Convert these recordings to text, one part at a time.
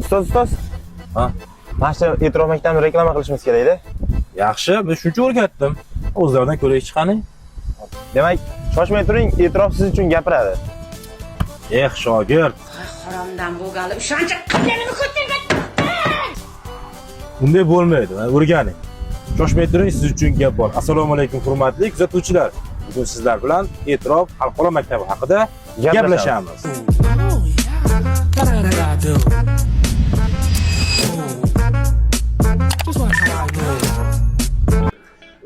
Ustoz. Ha, Mana shu E'tirof maktabini reklama qilishimiz kerak-da. yaxshi, men shuncha o'rgatdim. O'zlaridan ko'raylik chiqaning. Demak, shoshmay turing, E'tirof siz uchun gapiradi. Shogird. Haromdan bo'lgani ishonchi qilganini ko'targan. Bunday bo'lmaydi. Mana o'rganing. Shoshmay turing, siz uchun gap bor. Assalomu alaykum, hurmatli kuzatuvchilar. Bugun sizlar bilan E'tirof xalqaro maktabi haqida gaplashamiz.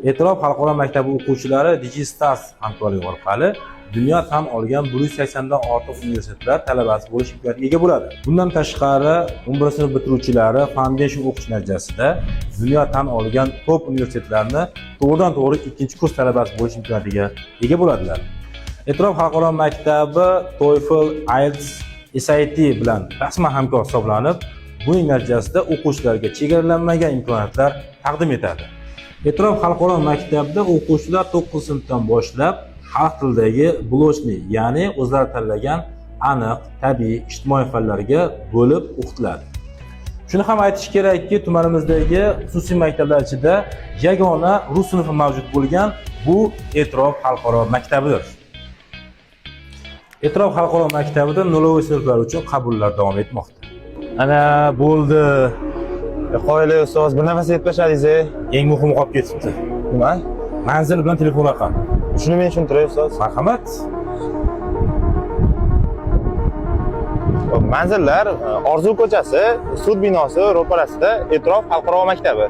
E'tirof xalqaro maktabi o'quvchilari DigiStars hamkorligi orqali dunyo tan olgan 180 dan ortiq universitetlar talabasi bo'lish imkoniyatiga ega bo'ladi. Bundan tashqari 11-sinf bitiruvchilari foundation o'qish natijasida dunyo tan olgan top universitetlarni to'g'ridan-to'g'ri ikkinchi kurs talabasi bo'lish imkoniyatiga ega bo'ladilar. E'tirof xalqaro maktabi TOEFL, IELTS, SAT bilan rasman hamkor hisoblanib, buning natijasida o'quvchilarga chegaralanmagan imkoniyatlar taqdim etadi. E'tirof xalqaro maktabida o'quvchilar 9-sinfdan boshlab xalq tilidagi blojniy, ya'ni o'zlari tanlagan aniq, tabiiy, ijtimoiy fanlarga bo'lib o'qitiladi. Shuni ham aytish kerakki, tumanimizdagi xususiy maktablar ichida yagona rus sinfi mavjud bo'lgan bu E'tirof xalqaro maktabidir. E'tirof xalqaro maktabida nolavoy sinflar uchun qabullar davom etmoqda. Ana bo'ldi. Qo'yli ustoz, bir nafas yetmashdingiz. Eng muhimi qolib ketibdi. Nima? Manzil bilan telefon raqami. Shuni men tushuntiray ustoz. Marhamat. Manzillar Orzu ko'chasi, sud binosi ro'parasida E'tirof xalqaro maktabi.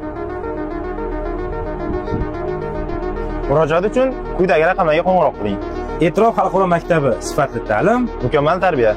Murojaat uchun quyidagi raqamlarga qo'ng'iroq qiling. E'tirof xalqaro maktabi sifatli ta'lim, mukammal tarbiya.